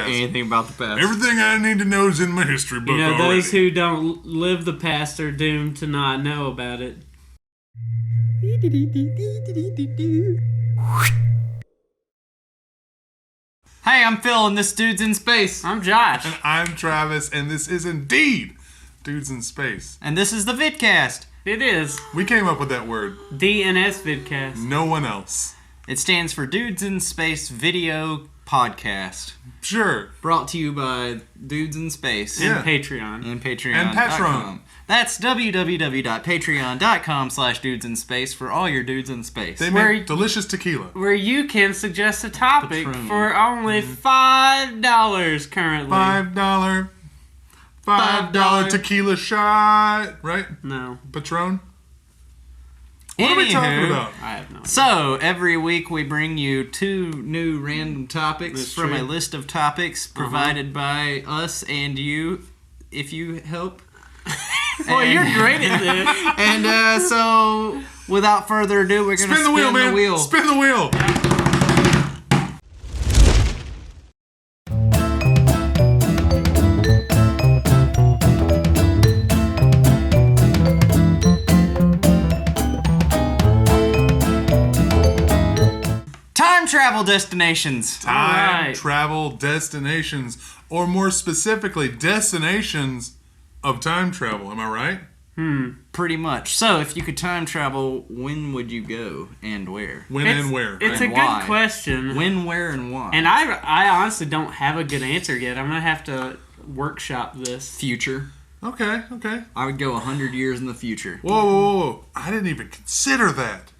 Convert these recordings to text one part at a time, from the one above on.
anything about the past. Everything I need to know is in my history book already. Those who don't live the past are doomed to not know about it. Hey, I'm Phil, and this dude's in space. I'm Josh. And I'm Travis, and this is indeed Dudes in Space. And this is the Vidcast. It is. We came up with that word. DNS Vidcast. No one else. It stands for Dudes in Space Video Podcast. Sure. Brought to you by Dudes in Space. And Patreon. And Patreon. And Patreon. That's www.patreon.com/dudesinSpace for all your dudes in space. They make delicious tequila. Where you can suggest a topic Patron. for only $5 currently. $5 tequila shot, right? No. Patron? What are we talking about? I have no idea. So, every week we bring you 2 new random topics from a list of topics provided by us and you, if you help. Boy, you're great at this. And so, without further ado, we're going to spin the wheel, man. Spin the wheel. Time travel destinations. Time travel destinations, or more specifically, destinations of time travel. Am I right? Pretty much. So, if you could time travel, when would you go and where? When and where? It's And a why? good question. When, where, and why? And I honestly don't have a good answer yet. I'm going to have to workshop this. Future. Okay. I would go 100 years in the future. Whoa. I didn't even consider that.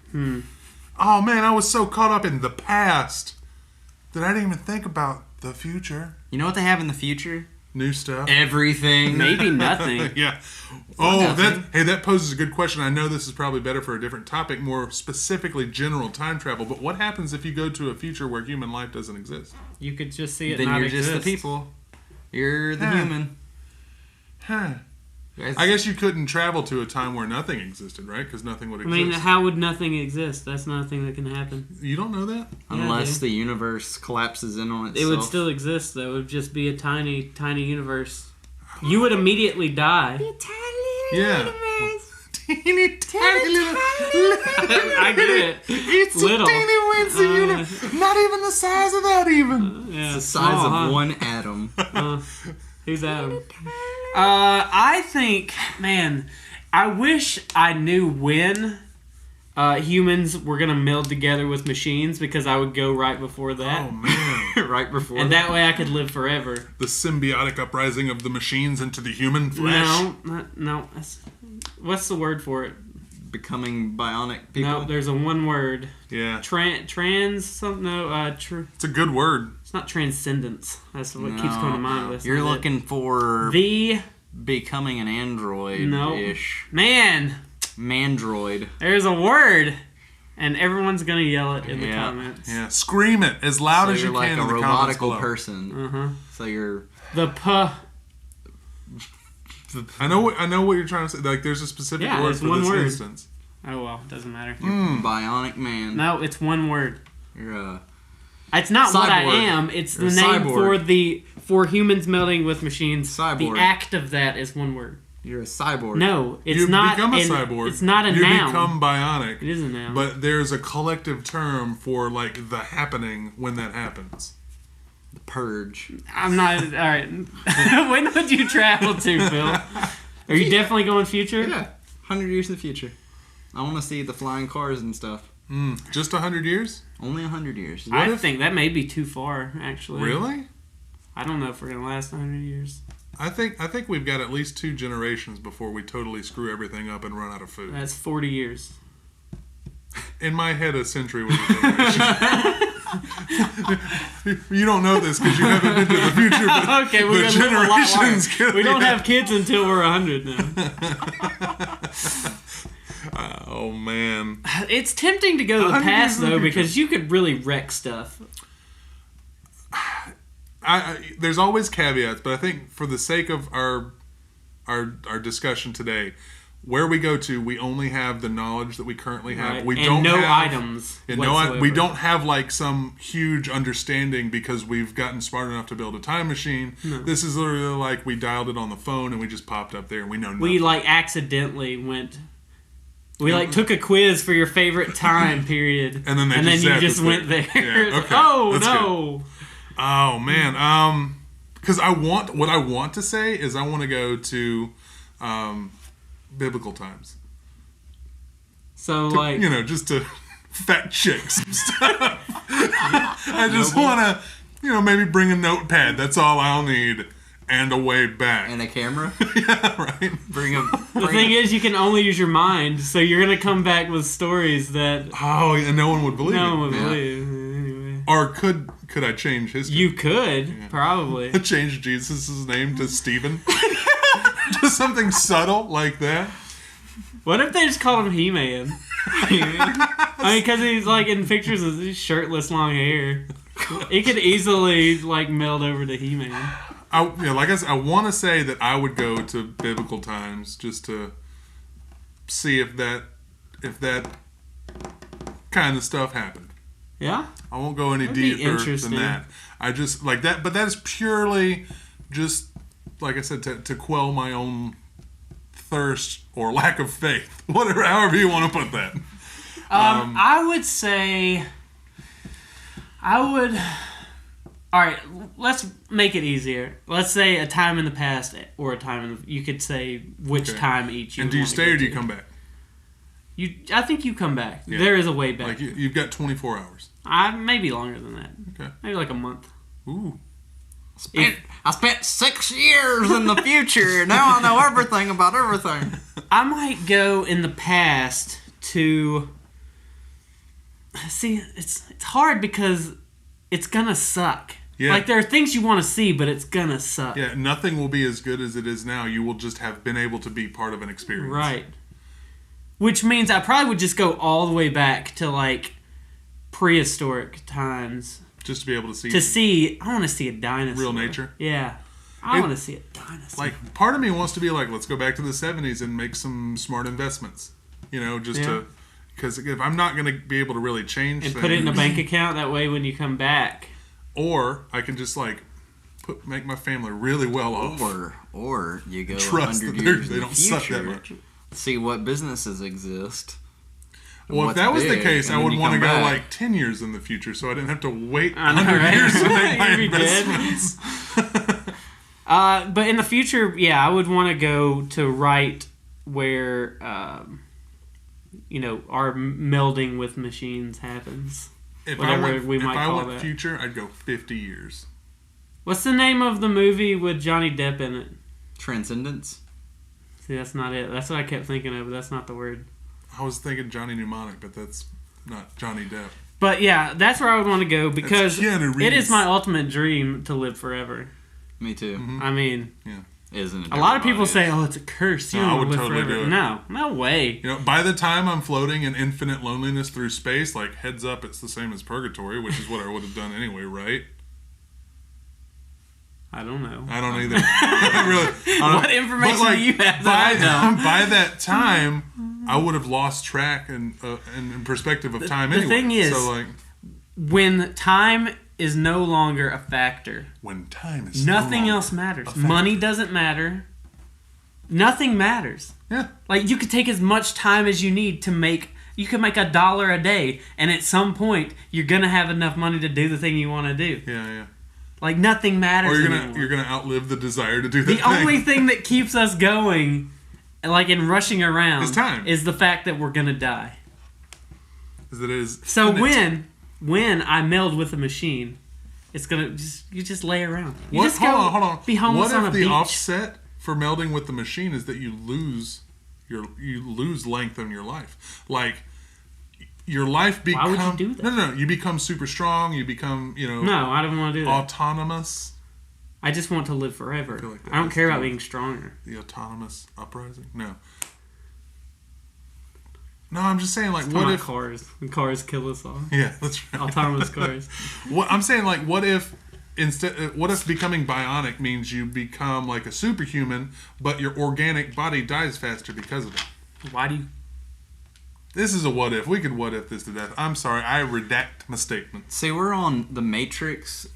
Oh, man, I was so caught up in the past that I didn't even think about the future. You know what they have in the future? New stuff. Everything. Maybe nothing. Yeah. Oh, nothing. that poses a good question. I know this is probably better for a different topic, more specifically general time travel, but what happens if you go to a future where human life doesn't exist? You could just see it Then not you're exist. just the people. You're the Huh. human. I guess you couldn't travel to a time where nothing existed, right? Because nothing would I exist. mean, how would nothing exist? That's not a thing that can happen. You don't know that? Unless the universe collapses in on itself. It would still exist, though. It would just be a tiny, tiny universe. You would immediately die. Yeah. Teeny tiny little. I get it. It's Little. a teeny weensy universe. Not even the size of that, even. Yeah, It's the size small, of huh? one atom. Who's Adam? I think, man, I wish I knew when humans were going to meld together with machines, because I would go right before that. Oh, man. Right before And that way I could live forever. The symbiotic uprising of the machines into the human flesh. No. What's the word for it? becoming bionic people. No, there's a one word. Yeah. Trans something. No, it's a good word. It's not transcendence. That's what keeps coming to mind. That's You're not looking it. for the becoming an android-ish. Man. Mandroid. There's a word. And everyone's gonna yell it in the comments. Yeah, scream it as loud as you like can. You're in like the a comments robotical below. person. So you're the I know what you're trying to say. Like, there's a specific word for one this word. instance. Oh well, doesn't matter. You're bionic man. No, it's one word. You're a. It's not cyborg. what I am. It's You're the a name cyborg. for humans melding with machines. Cyborg. The act of that is one word. You're a cyborg. No, it's You not. become a cyborg. It's not a you noun. You become bionic. It is a noun. But there's a collective term for like the happening when that happens. The purge. I'm not. All right. When would you travel to, Phil? Are you definitely going future? Yeah, 100 years in the future. I want to see the flying cars and stuff. Just 100 years? Only 100 years. I think that may be too far, actually. Really? I don't know if we're gonna last 100 years. I think we've got at least 2 generations before we totally screw everything up and run out of food. That's 40 years. In my head, a century was a generation. You don't know this because you haven't been to the future. But Okay, we're the gonna live a lot generations longer. We don't yeah. have kids until we're 100 now. Oh man, It's tempting to go to the 100 past years in the though, future. because you could really wreck stuff. there's always caveats, but I think for the sake of our discussion today, where we go to, we only have the knowledge that we currently have. Right. We and don't no have items. we don't have like some huge understanding because we've gotten smart enough to build a time machine. No. This is literally like we dialed it on the phone and we just popped up there and we know nothing. We like accidentally went. We like took a quiz for your favorite time period, and then you just went there. Yeah, okay. Oh no! Good. Oh man, because what I want to say is I want to go to biblical times. So just to fact check some stuff. I just want to maybe bring a notepad. That's all I'll need. And a way back. And a camera? Yeah, right. The thing is, you can only use your mind, so you're going to come back with stories that... Oh, and no one would believe No one would believe. Anyway. Or could I change history? You could, probably. Change Jesus' name to Stephen? Just something subtle like that. What if they just called him He-Man? I mean, because he's like in pictures with his shirtless long hair. It could easily like meld over to He-Man. Like I said, I want to say that I would go to biblical times just to see if that kind of stuff happened. Yeah, I won't go any deeper than that. I just like that, but that is purely just like I said to quell my own thirst or lack of faith, whatever, however you want to put that. I would say, all right, let's make it easier. Let's say a time in the past or a time in the... You could say which time each you And do you stay or do you come back? I think you come back. Yeah. There is a way back. Like you've got 24 hours. Maybe longer than that. Okay. Maybe like a month. Ooh. I spent 6 years in the future. Now I know everything about everything. I might go in the past to... See, it's hard because it's gonna suck. Yeah. Like, there are things you want to see, but it's gonna suck. Yeah, nothing will be as good as it is now. You will just have been able to be part of an experience. Right. Which means I probably would just go all the way back to, like, prehistoric times. Just to be able to see... I want to see a dinosaur. Real nature? Yeah. I want to see a dinosaur. Like, part of me wants to be like, let's go back to the 70s and make some smart investments. To... Because if I'm not going to be able to really change and things... put it in a bank account, that way when you come back... Or I can just, like, make my family really well off. Or you go trust 100 that years they in don't the suck future, that much. see what businesses exist. Well, if that was the case, I would want to go like 10 years in the future, so I didn't have to wait 100 years to make my investments. But in the future, yeah, I would want to go to right where, our melding with machines happens. If I went future, I'd go 50 years. What's the name of the movie with Johnny Depp in it? Transcendence. See, that's not it. That's what I kept thinking of, but that's not the word. I was thinking Johnny Mnemonic, but that's not Johnny Depp. But yeah, that's where I would want to go because it is my ultimate dream to live forever. Me too. Mm-hmm. I mean, yeah. Isn't it? A lot of people say, "Oh, it's a curse." You I don't would live totally forever. do it. No way. By the time I'm floating in infinite loneliness through space, like heads up, it's the same as purgatory, which is what I would have done anyway, right? I don't know. I don't either. What information do you have that I know? By that time, I would have lost track and perspective of time anyway. The thing is, when time is no longer a factor, nothing else matters. Money doesn't matter. Nothing matters. Yeah. Like, you could take as much time as you need to make... You could make $1 a day, and at some point, you're going to have enough money to do the thing you want to do. Yeah. Like, nothing matters anymore. Or you're gonna outlive the desire to do that The only thing that keeps us going, like, in rushing around... is time. Is the fact that we're going to die. So when I meld with a machine, it's gonna you just lay around. Hold on. Be homeless on a beach. What if the offset for melding with the machine is that you lose length in your life? Like your life becomes. Why would you do that? No. You become super strong. You become No, I don't want to do that. Autonomous. I just want to live forever. I don't care about being stronger. The autonomous uprising. No, I'm just saying, like, what if cars kill us all? Yeah, that's right. Autonomous cars. I'm saying, like, what if what if becoming bionic means you become like a superhuman, but your organic body dies faster because of it? Why do you? This is a what if. We could what if this to death. I'm sorry, I redact my statement. See, we're on the Matrix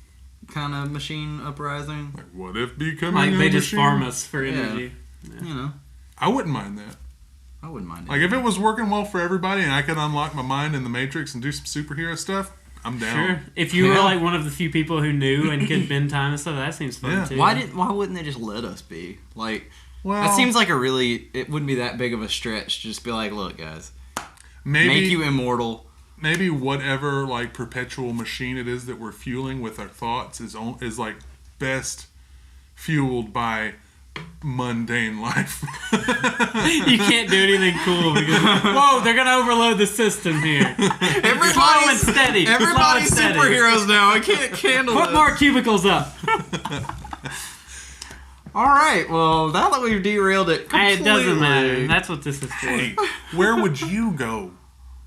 kind of machine uprising. Like, what if becoming Like a they just machine? farm us for energy. Yeah. You know. I wouldn't mind that. I wouldn't mind it. Like, if it was working well for everybody and I could unlock my mind in the Matrix and do some superhero stuff, I'm down. Sure. If you were like one of the few people who knew and could bend time and stuff, that seems fun too. Why wouldn't they just let us be? Like, that seems like it wouldn't be that big of a stretch to just be like, look, guys, make you immortal. Maybe whatever like perpetual machine it is that we're fueling with our thoughts is like best fueled by mundane life. You can't do anything cool because whoa, they're gonna overload the system here. Everybody's steady. Everybody's superheroes now. I can't handle Put more cubicles up. All right. Well, now that we've derailed it completely, it doesn't matter. That's what this is for. Hey, where would you go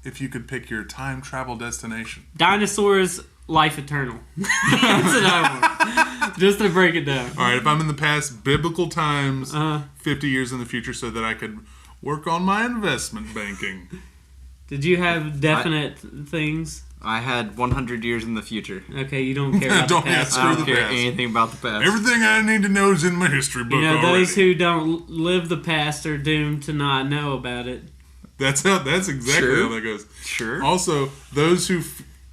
if you could pick your time travel destination? Dinosaurs, life eternal. That's what I want. Just to break it down. All right, if I'm in the past, biblical times, 50 years in the future, so that I could work on my investment banking. Did you have definite things? I had 100 years in the future. Okay, you don't care about the past. I don't care anything about the past. Everything I need to know is in my history book already. Those who don't live the past are doomed to not know about it. That's exactly how that goes. Sure. Also, those who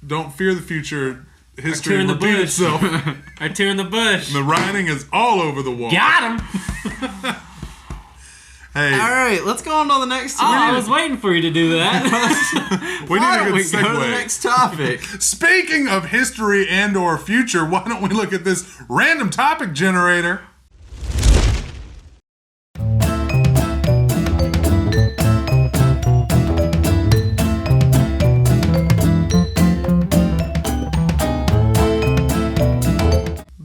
don't fear the future, history will repeat itself. Are two in the bush. And the writing is all over the wall. Got him! Hey. All right, let's go on to the next topic. I was waiting for you to do that. We need a good segue. Go to the next topic. Speaking of history and or future, why don't we look at this random topic generator?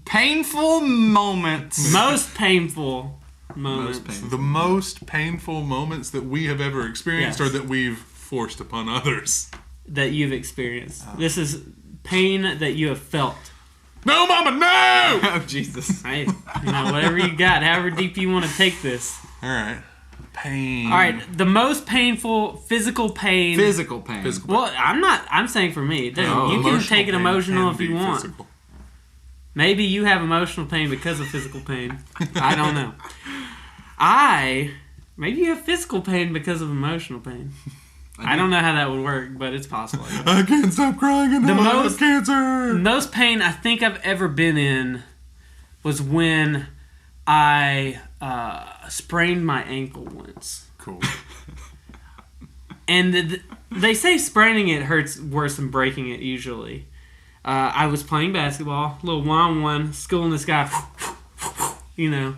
Painful moments. Most painful moments. The most painful moments that we have ever experienced or that we've forced upon others. That you've experienced. This is pain that you have felt. No, Mama, no! Oh, Jesus. Hey, whatever you got, however deep you want to take this. All right. Pain. All right, the most painful physical pain. Physical pain. Well, I'm saying for me. You can take it emotional if you want. Physical. Maybe you have emotional pain because of physical pain. I don't know. Maybe you have physical pain because of emotional pain. I don't know how that would work, but it's possible. I can't stop crying and I have cancer. The most pain I think I've ever been in was when I sprained my ankle once. Cool. And they say spraining it hurts worse than breaking it usually. I was playing basketball, a little one-on-one, schooling this guy. You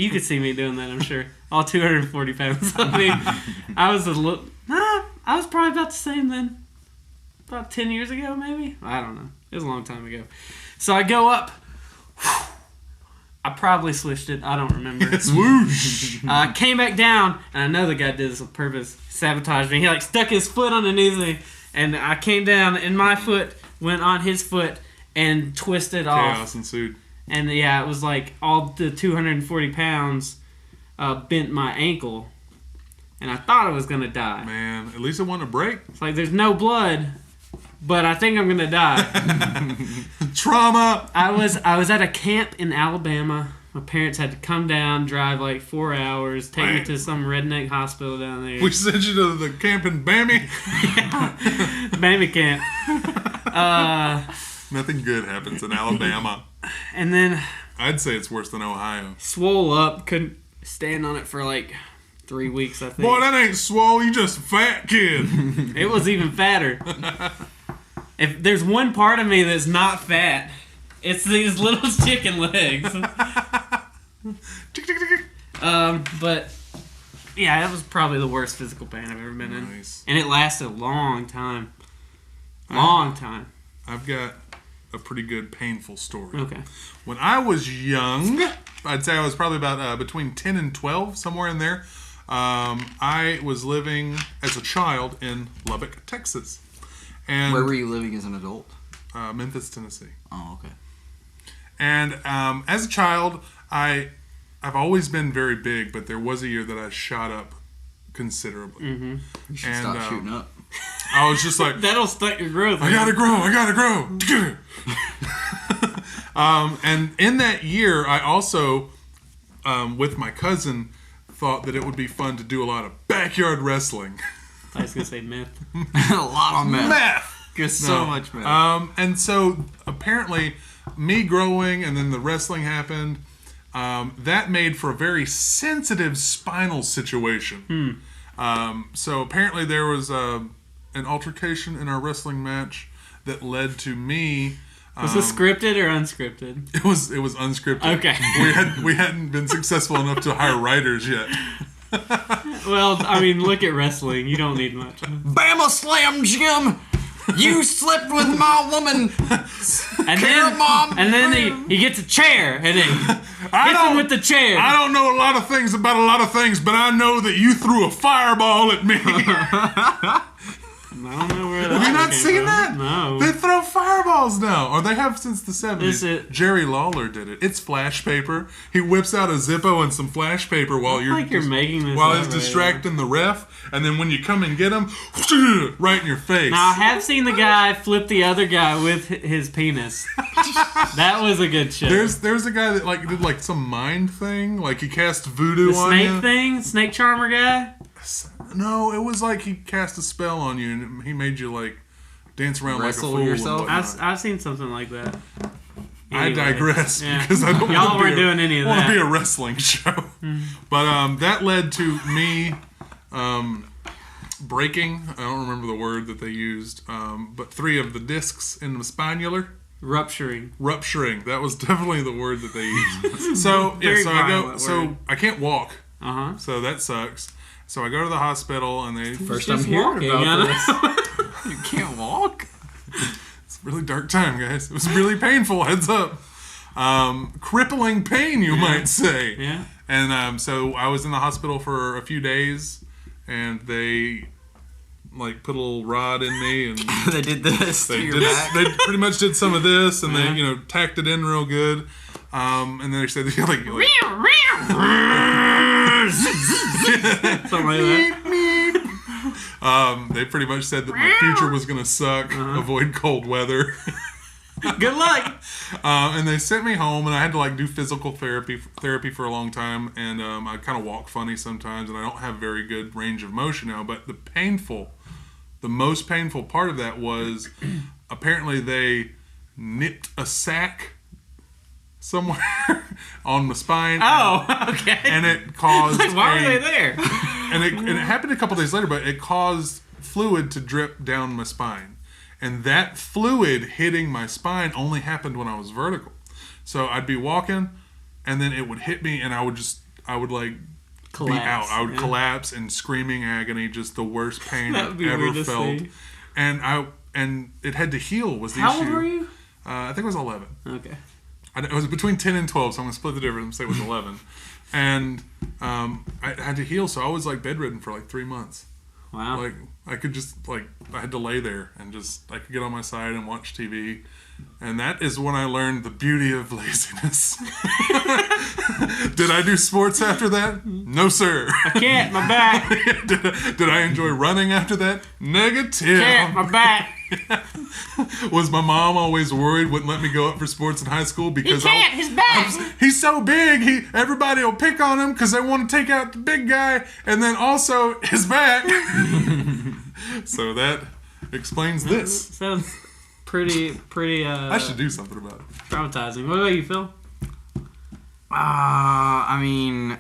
could see me doing that, I'm sure. All 240 pounds. I mean, I was probably about the same then. About 10 years ago, maybe? I don't know. It was a long time ago. So I go up. I probably swished it. I don't remember. Swoosh. Came back down, and I know the guy did this on purpose. Sabotaged me. He stuck his foot underneath me, and I came down, and my foot went on his foot and twisted off. Chaos ensued. And it was like all the 240 pounds bent my ankle. And I thought I was going to die. Man, at least it wasn't a break. It's like there's no blood, but I think I'm going to die. Trauma! I was at a camp in Alabama. My parents had to come down, drive like 4 hours, take me to some redneck hospital down there. We sent you to the camp in Bammy? Yeah. Bammy camp. Nothing good happens in Alabama. And then... I'd say it's worse than Ohio. Swole up, couldn't stand on it for like 3 weeks, I think. Boy, that ain't swole, you just a fat kid. It was even fatter. If there's one part of me that's not fat, it's these little chicken legs. But yeah, that was probably the worst physical pain I've ever been in. And it lasted a long time. I've got a pretty good painful story. Okay. When I was young, I'd say I was probably about between 10 and 12, somewhere in there. I was living as a child in Lubbock, Texas. And where were you living as an adult? Memphis, Tennessee. Oh, okay. And as a child, I've always been very big, but there was a year that I shot up considerably. You should stop shooting up. I was just like, that'll stunt your growth. I gotta grow. And in that year, I also, with my cousin, thought that it would be fun to do a lot of backyard wrestling. I was gonna say meth. A lot of meth. Just so much meth. And so apparently, me growing and then the wrestling happened. That made for a very sensitive spinal situation. So apparently there was an altercation in our wrestling match that led to me. Was it scripted or unscripted? It was unscripted. Okay. We hadn't been successful enough to hire writers yet. Well, I mean, look at wrestling. You don't need much. Bama Slam Jim! You slept with my woman! And then he gets a chair and then hits him with the chair. I don't know a lot of things about a lot of things, but I know that you threw a fireball at me. I don't know where that Have you not came seen from. that? No. They throw fireballs now. Or they have since the 70s. Is it? Jerry Lawler did it. It's flash paper. He whips out a Zippo and some flash paper while you're making this while up he's right distracting the ref, and then when you come and get him, right in your face. Now, I have seen the guy flip the other guy with his penis. That was a good show. There's a guy that did some mind thing, like he cast voodoo the on snake you. thing? Snake charmer guy? No, it was like he cast a spell on you and he made you dance around Wrestle like a fool. yourself? And whatnot. I've seen something like that. I Anyway, digress yeah. because I don't Y'all want weren't doing any of that. want to be a wrestling show. But that led to me breaking. I don't remember the word that they used, but 3 of the discs in the spinular. Rupturing. That was definitely the word that they used. So I can't walk. So that sucks. So I go to the hospital and they First I'm hearing about this. You can't walk? It's a really dark time, guys. It was really painful, heads up. Crippling pain, you might say. Yeah. And so I was in the hospital for a few days and they put a little rod in me and They did this they to your back? They pretty much did some of this and they tacked it in real good. And then they said something like that. They pretty much said that my future was going to suck, avoid cold weather. Good luck. And they sent me home, and I had to do physical therapy for a long time, and I kind of walk funny sometimes, and I don't have very good range of motion now. But the most painful part of that was apparently they nipped a sack somewhere on my spine. Oh, okay. And it caused why were they there? And it happened a couple days later, but it caused fluid to drip down my spine. And that fluid hitting my spine only happened when I was vertical. So I'd be walking, and then it would hit me, and I would collapse. Be out. I would collapse in screaming agony, just the worst pain I've ever felt. See. And it had to heal was the issue. How old were you? I think it was 11. Okay. It was between 10 and 12, so I'm going to split the difference and say it was 11. And I had to heal, so I was bedridden for 3 months. Wow. I could just, I had to lay there and I could get on my side and watch TV. And that is when I learned the beauty of laziness. Did I do sports after that? No, sir. I can't, my back. Did I enjoy running after that? Negative. Can't, my back. Was my mom always worried, wouldn't let me go up for sports in high school because he can't, his back. He's so big, everybody will pick on him because they want to take out the big guy, and then also his back. So that explains this. Sounds pretty. I should do something about it. Traumatizing. What about you, Phil? I mean,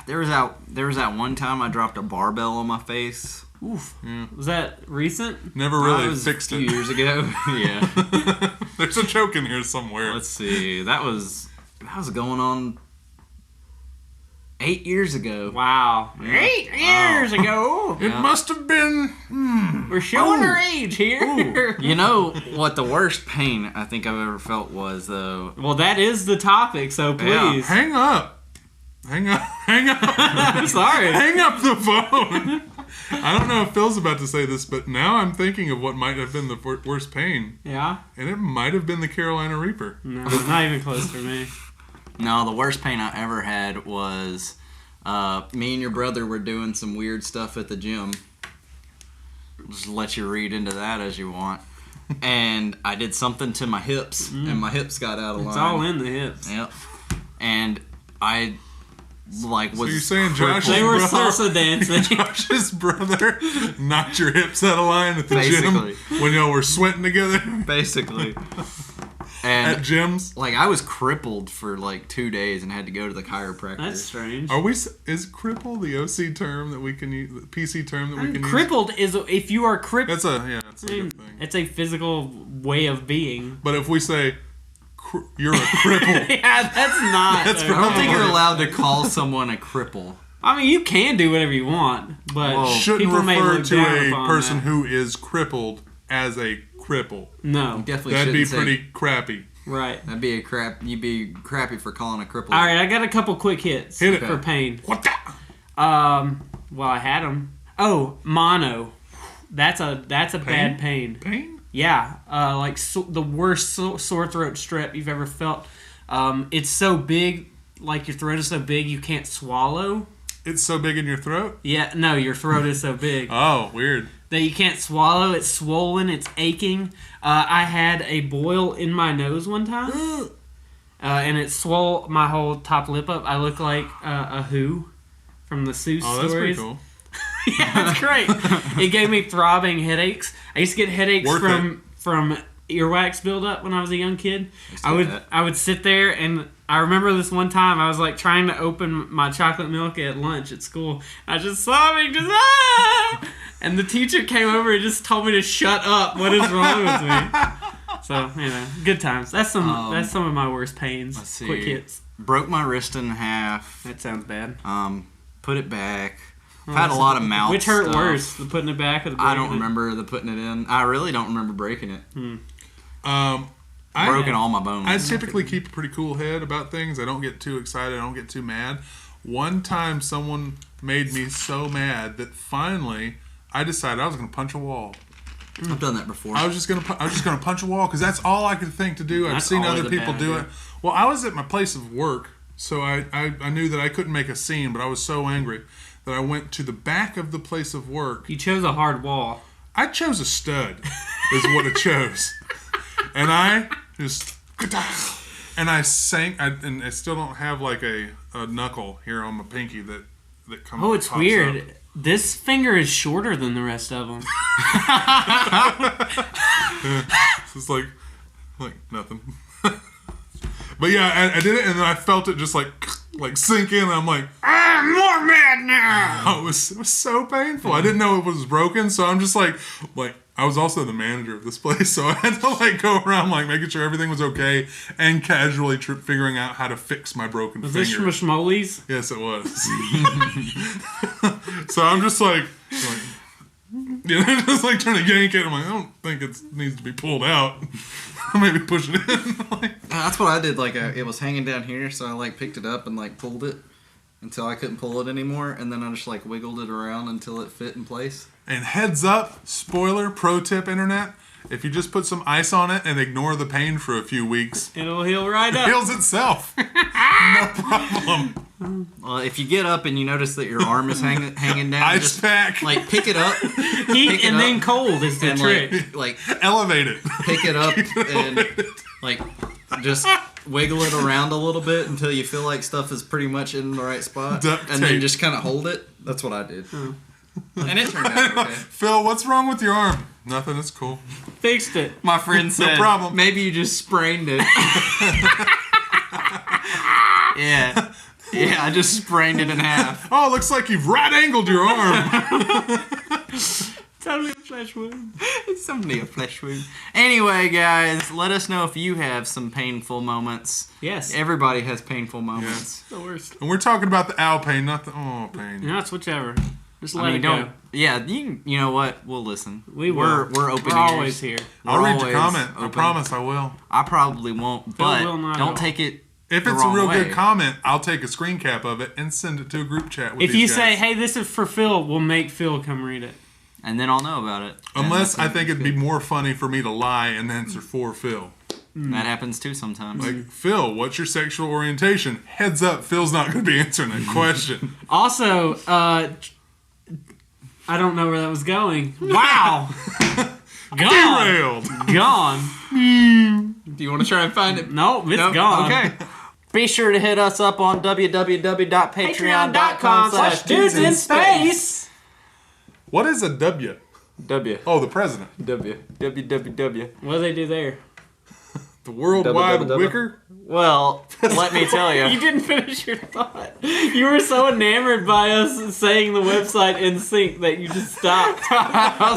there was that one time I dropped a barbell on my face. Oof. Yeah. Was that recent? Never really fixed it. A few years ago. Yeah. There's a joke in here somewhere. Let's see. That was going on 8 years ago. Wow. Yeah. 8 years ago. It must have been. We're showing our age here. You know what the worst pain I think I've ever felt was, though? Well, that is the topic, so please. Yeah. Hang up. I'm sorry. Hang up the phone. I don't know if Phil's about to say this, but now I'm thinking of what might have been the worst pain. Yeah? And it might have been the Carolina Reaper. No, not even close for me. No, the worst pain I ever had was me and your brother were doing some weird stuff at the gym. Just let you read into that as you want. And I did something to my hips, and my hips got out of line. It's all in the hips. Yep. And I was. So you're saying Josh's They were brother, salsa dancing. Josh's brother knocked your hips out of line at the Basically. gym when y'all were sweating together? Basically. And at gyms? like I was crippled for like 2 days and had to go to the chiropractor. That's strange. Is cripple the OC term that we can use, the PC term that we can use? Crippled is if you are crippled. That's a good thing. It's a physical way of being. But if we say you're a cripple, Yeah, that's not. That's I don't think you're allowed to call someone a cripple. I mean, you can do whatever you want, but Whoa. shouldn't people may refer look to down a upon person that. who is crippled as a cripple. No, Definitely That'd be shouldn't pretty crappy. right. That'd be you'd be crappy for calling a cripple. All right, I got a couple quick hits Hit it. for pain. What the? Well, I had them. Oh, mono. That's a bad pain. Pain? Yeah, the worst sore throat strep you've ever felt. It's so big, like your throat is so big you can't swallow. It's so big in your throat? Yeah, no, your throat is so big Oh, weird. that you can't swallow. It's swollen. It's aching. I had a boil in my nose one time, and it swole my whole top lip up. I look like a Who from the Seuss Oh, that's pretty stories. cool. Yeah, it's great. It gave me throbbing headaches. I used to get headaches Worth from earwax buildup when I was a young kid. that. I would sit there, and I remember this one time I was like trying to open my chocolate milk at lunch at school. I was just sobbing, and the teacher came over and just told me to shut up. What is wrong with me? So good times. That's some of my worst pains. Let's see. Quick hits. Broke my wrist in half. That sounds bad. Put it back. I've had a lot of mouth Which hurt stuff. worse, the putting it back or the breaking I don't it? remember the putting it in. I really don't remember breaking it. Broken all my bones. I typically keep a pretty cool head about things. I don't get too excited. I don't get too mad. One time someone made me so mad that finally I decided I was going to punch a wall. I've done that before. I was just going to punch a wall because that's all I could think to do. I've That's seen always other a people bad do idea. it. Well, I was at my place of work, so I knew that I couldn't make a scene, but I was so angry that I went to the back of the place of work. You chose a hard wall. I chose a stud, is what I chose. And I just... And I sank, and I still don't have like a knuckle here on my pinky that comes. Oh, it's pops weird. up. This finger is shorter than the rest of them. So it's like nothing. But yeah, I did it, and then I felt it just like sink in. And I'm like, I'm more mad now. Oh, it was so painful. I didn't know it was broken, so I'm just like I was also the manager of this place, so I had to go around making sure everything was okay and casually figuring out how to fix my broken Was finger. this Schmollies? Yes, it was. So I'm just just trying to yank it. I'm like, I don't think it needs to be pulled out. Maybe push it in. That's what I did. It was hanging down here, so I picked it up and pulled it until I couldn't pull it anymore, and then I just wiggled it around until it fit in place. And heads up, spoiler, pro tip, internet, if you just put some ice on it and ignore the pain for a few weeks, It'll heal right it up. heals itself. No problem. Well, if you get up and you notice that your arm is hanging down, Ice just pack. pick it up, Heat pick it and up, then cold is the and trick. Elevate it. pick it up and just wiggle it around a little bit until you feel like stuff is pretty much in the right spot, Duct and tape. then just kind of hold it. That's what I did, and it turned out okay. Phil, what's wrong with your arm? Nothing, it's cool. Fixed it. My friend said, problem. maybe you just sprained it. Yeah, I just sprained it in half. Oh, looks like you've right-angled your arm. It's only a flesh wound. It's only a flesh wound. Anyway, guys, let us know if you have some painful moments. Yes. Everybody has painful moments. The worst. And we're talking about the ow pain, not the pain. No, it's whichever. Just I let mean, it go. don't. Yeah, you know what? We'll listen. We We're will. open. We're ears. always here. I'll We're read your always comment. I open. promise I will. I probably won't, but will not at all. don't take it If it's a real good comment, I'll take a screen cap of it and send it to a group chat with If you say, hey, this is for Phil, we'll make Phil come read it. And then I'll know about it. Unless I think it'd be more funny for me to lie and answer for Phil. That happens too sometimes. Like, Phil, what's your sexual orientation? Heads up, Phil's not going to be answering that question. Also, I don't know where that was going. Wow! Gone. Derailed. Gone. Do you want to try and find it? Nope, it's gone. Okay. Be sure to hit us up on www.patreon.com/dudesinSpace. What is a W? W. Oh, the president. W. What do they do there? The worldwide wicker? Well, let me tell you. You didn't finish your thought. You were so enamored by us saying the website in sync that you just stopped.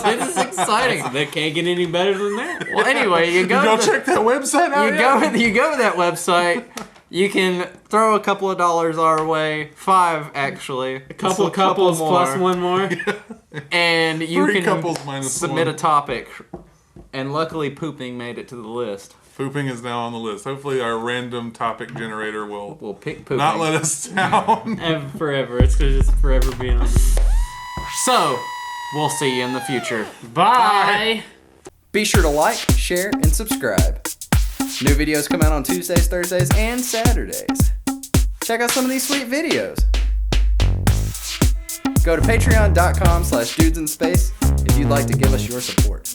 This is exciting. That can't get any better than that. Well, anyway, you go. Check that website out. You go to that website. You can throw a couple of dollars our way. 5, actually. A couple couples plus one more. And you 3 can couples minus submit 1. a topic. And luckily, pooping made it to the list. Pooping is now on the list. Hopefully our random topic generator will pick pooping. not let us down. And forever. It's going to just forever be on. So, we'll see you in the future. Bye. Be sure to like, share, and subscribe. New videos come out on Tuesdays, Thursdays, and Saturdays. Check out some of these sweet videos. Go to patreon.com/dudesinSpace if you'd like to give us your support.